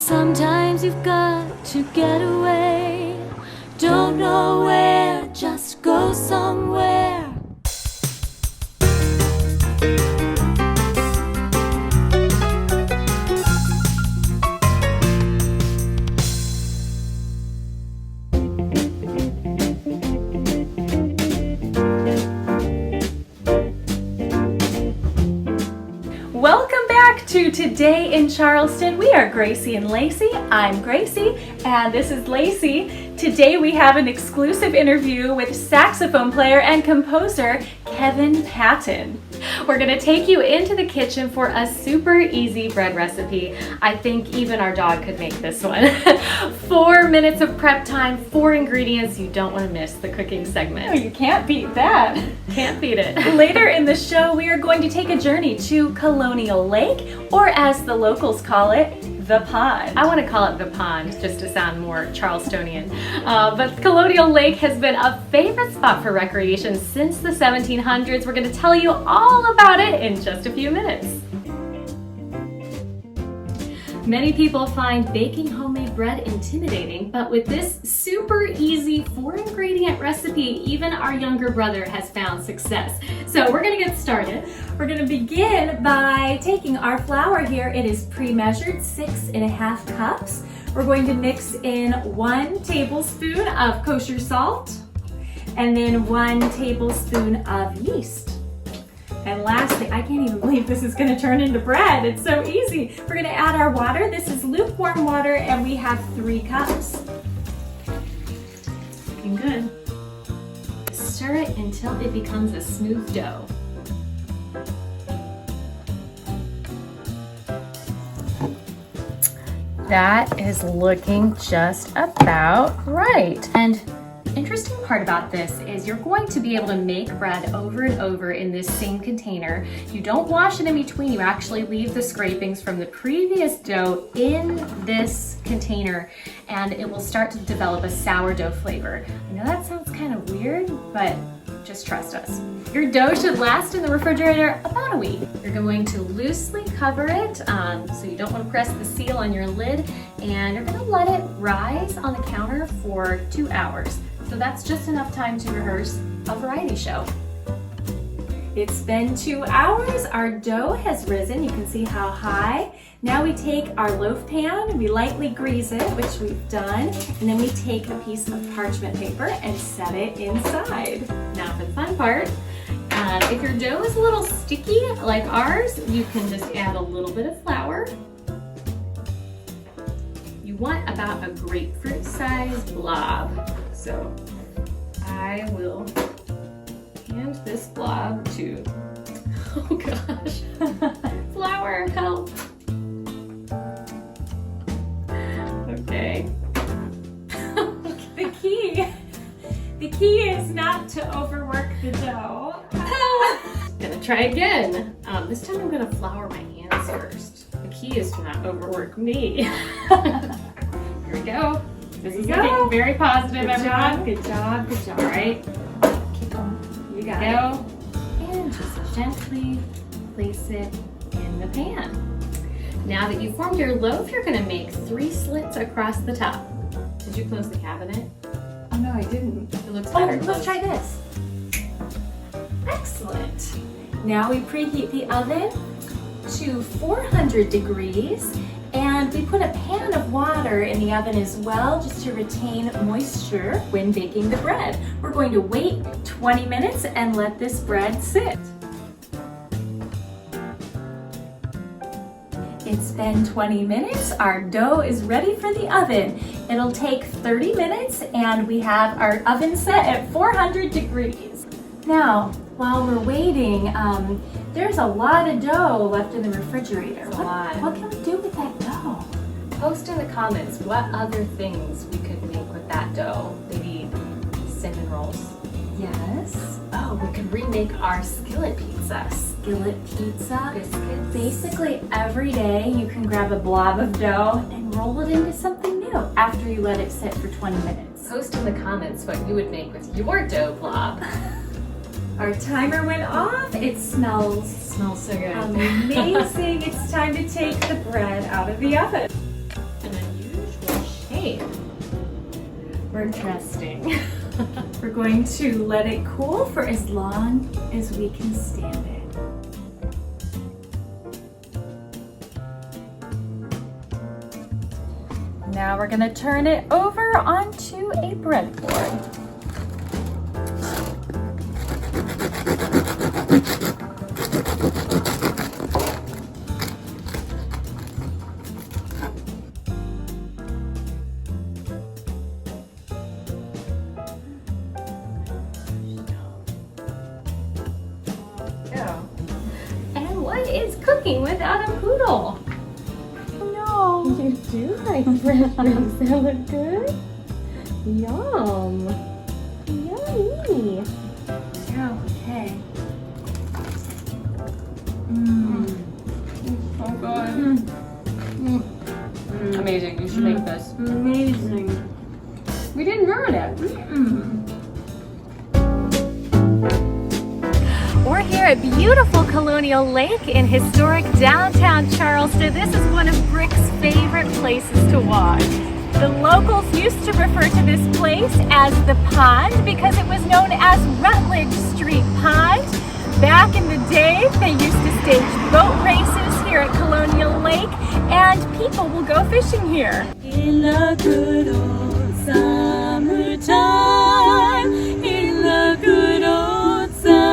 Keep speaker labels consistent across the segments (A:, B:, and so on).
A: Sometimes you've got to get away. Don't know where, just go somewhere.
B: Welcome back to Today in Charleston. We are Gracie and Lacy. I'm Gracie and this is Lacy. Today we have an exclusive interview with saxophone player and composer Kevin Patton. We're going to take you into the kitchen for a super easy bread recipe. I think even our dog could make this one. 4 minutes of prep time, 4 ingredients. You don't want to miss the cooking segment. Oh, you can't beat that. Can't beat it. Later in the show, we are going to take a journey to Colonial Lake, or as the locals call it, the pond. I want to call it the pond just to sound more Charlestonian. But Colonial Lake has been a favorite spot for recreation since the 1700s. We're going to tell you all about it in just a few minutes. Many people find baking homemade bread intimidating, but with this super easy 4-ingredient recipe, even our younger brother has found success. So we're gonna get started. We're gonna begin by taking our flour here. It is pre-measured 6.5 cups. We're going to mix in 1 tablespoon of kosher salt and then 1 tablespoon of yeast. And lastly, I can't even believe this is going to turn into bread. It's so easy. We're going to add our water. This is lukewarm water and we have 3 cups. Looking good. Stir it until it becomes a smooth dough. That is looking just about right. And interesting part about this is you're going to be able to make bread over and over in this same container. You don't wash it in between, you actually leave the scrapings from the previous dough in this container and it will start to develop a sourdough flavor. I know that sounds kind of weird, but just trust us. Your dough should last in the refrigerator about a week. You're going to loosely cover it, so you don't want to press the seal on your lid, and you're going to let it rise on the counter for 2 hours. So that's just enough time to rehearse a variety show. It's been 2 hours. Our dough has risen. You can see how high. Now we take our loaf pan and we lightly grease it, which we've done, and then we take a piece of parchment paper and set it inside. Now for the fun part. If your dough is a little sticky like ours, you can just add a little bit of flour. You want about a grapefruit sized blob. So I will hand this blob to, oh gosh, flour, help. Okay. The key is not to overwork the dough. Gonna try again. This time I'm gonna flour my hands first. The key is to not overwork me. Here we go. This is looking very positive, everyone. Good job, good job. All right, keep going. You got it. And just gently place it in the pan. Now that you've formed your loaf, you're gonna make 3 slits across the top. Did you close the cabinet?
C: Oh no, I didn't.
B: It looks better.
C: Let's try this.
B: Excellent. Now we preheat the oven to 400 degrees. And we put a pan of water in the oven as well, just to retain moisture when baking the bread. We're going to wait 20 minutes and let this bread sit. It's been 20 minutes. Our dough is ready for the oven. It'll take 30 minutes and we have our oven set at 400 degrees. Now, while we're waiting, there's a lot of dough left in the refrigerator. What can we do with that dough? Post in the comments what other things we could make with that dough. Maybe cinnamon rolls. Yes. Oh, we could remake our skillet pizza. Skillet pizza. Biscuits. Basically, every day you can grab a blob of dough and roll it into something new after you let it sit for 20 minutes. Post in the comments what you would make with your dough blob. Our timer went off. It smells
C: Smells so good.
B: amazing. It's time to take the bread out of the oven.
C: And then
A: We're trusting. We're going to let it cool for as long as we can stand it.
B: Now we're gonna turn it over onto a breadboard. And what is cooking without a poodle? No. You do like fresh fruits that look good? Yum. Yummy.
A: Okay.
B: So good. Amazing. You should make this.
A: Amazing.
B: We didn't ruin it. We're here at beautiful Colonial Lake in historic downtown Charleston. This is one of Brick's favorite places to walk. The locals used to refer to this place as the Pond because it was known as Rutledge Street Pond. Back in the day, they used to stage boat races here at Colonial Lake, and people will go fishing here.
A: In the good old summertime, in the good old summertime,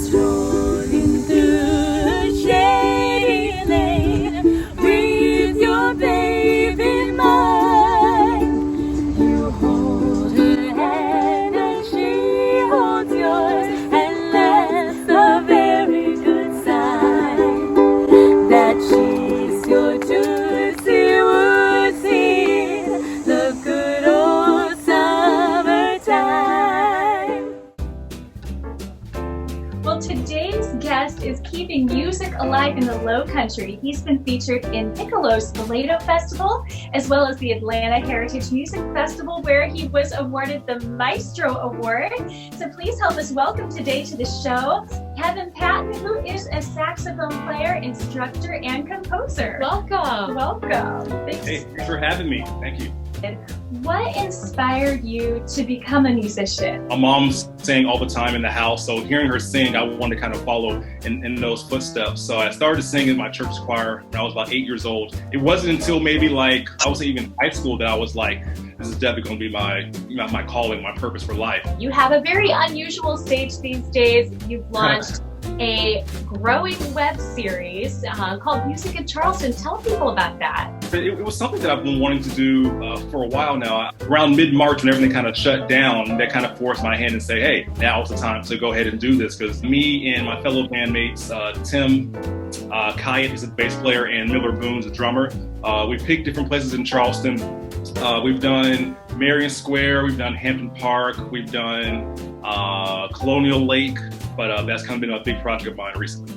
A: strolling through a shady lane with your babe in mind. You hold her hand and she holds yours, and that's a very good sign that she's your Tootsie Wootsy, the good old summertime.
B: Well, today's guest is keeping music alive in the Low Country. He's been featured in Piccolo's Toledo Festival, as well as the Atlanta Heritage Music Festival, where he was awarded the Maestro Award. So please help us welcome today to the show, Kevin Patton, who is a saxophone player, instructor, and composer. Welcome. Welcome.
D: Hey, thanks for having me. Thank you.
B: What inspired you to become a musician?
D: My mom's sang all the time in the house, so hearing her sing, I wanted to kind of follow in those footsteps. So I started singing in my church choir when I was about 8 years old. It wasn't until maybe I would say even high school that I was like, this is definitely going to be my calling, my purpose for life.
B: You have a very unusual stage these days. You've launched a growing web series called Music in Charleston. Tell people about that.
D: It was something that I've been wanting to do for a while now. Around mid-March, when everything kind of shut down, that kind of forced my hand and say, hey, now's the time to go ahead and do this. Because me and my fellow bandmates, Tim Kyatt is a bass player and Miller Boone's a drummer. We picked different places in Charleston. We've done Marion Square, we've done Hampton Park, we've done Colonial Lake, but that's kind of been a big project of mine recently.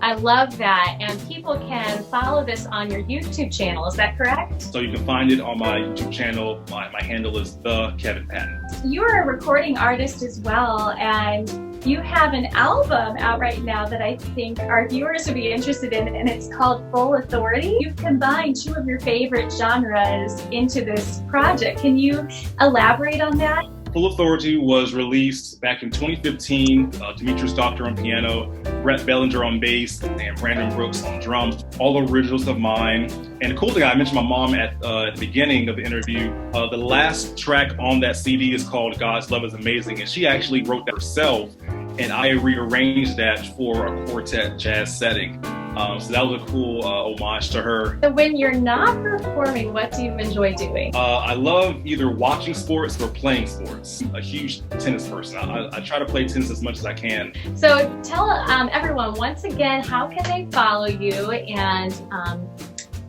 B: I love that, and people can follow this on your YouTube channel, is that correct?
D: So you can find it on my YouTube channel. My handle is The Kevin Patton.
B: You're a recording artist as well, and you have an album out right now that I think our viewers would be interested in, and it's called Full Authority. You've combined two of your favorite genres into this project. Can you elaborate on that?
D: Full Authority was released back in 2015. Demetrius Doctor on piano, Brett Bellinger on bass, and Brandon Brooks on drums. All originals of mine. And the cool thing, I mentioned my mom at the beginning of the interview. The last track on that CD is called God's Love is Amazing, and she actually wrote that herself, and I rearranged that for a quartet jazz setting. So that was a cool homage to her.
B: So when you're not performing, what do you enjoy doing?
D: I love either watching sports or playing sports. A huge tennis person. I try to play tennis as much as I can.
B: So tell everyone once again, how can they follow you and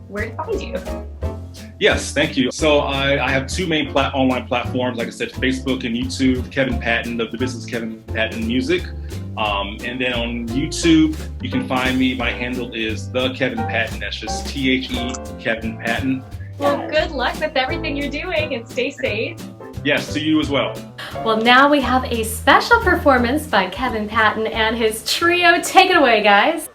B: where to find you?
D: Yes, thank you. So I have two main online platforms, like I said, Facebook and YouTube. Kevin Patton, the business Kevin Patton Music. And then on YouTube, you can find me. My handle is The Kevin Patton. That's just THE Kevin Patton.
B: Well, good luck with everything you're doing and stay safe.
D: Yes, to you as well.
B: Well, now we have a special performance by Kevin Patton and his trio. Take it away, guys.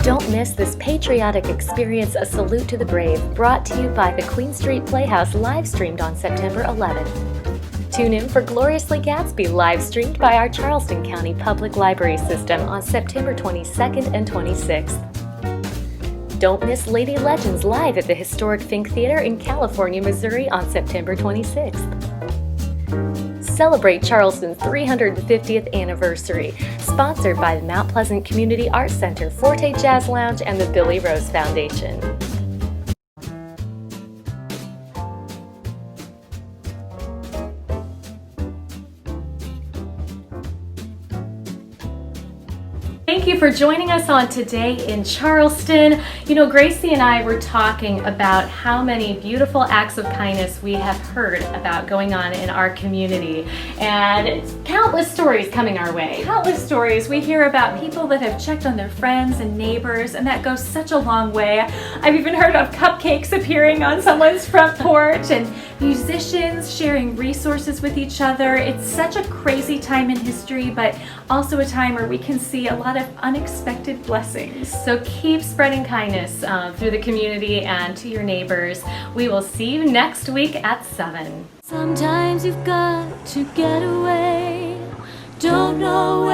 B: Don't miss this patriotic experience, A Salute to the Brave, brought to you by the Queen Street Playhouse, live streamed on September 11th. Tune in for Gloriously Gatsby, live streamed by our Charleston County Public Library System on September 22nd and 26th. Don't miss Lady Legends live at the historic Fink Theater in California, Missouri on September 26th. Celebrate Charleston's 350th anniversary, sponsored by the Mount Pleasant Community Arts Center, Forte Jazz Lounge, and the Billy Rose Foundation. Thank you for joining us on Today in Charleston. You know, Gracie and I were talking about how many beautiful acts of kindness we have heard about going on in our community, and it's countless stories coming our way. Countless stories. We hear about people that have checked on their friends and neighbors, and that goes such a long way. I've even heard of cupcakes appearing on someone's front porch, and musicians sharing resources with each other. It's such a crazy time in history, but also a time where we can see a lot of unexpected blessings. So keep spreading kindness through the community and to your neighbors. We will see you next week at 7.
A: Sometimes you've got to get away. Don't know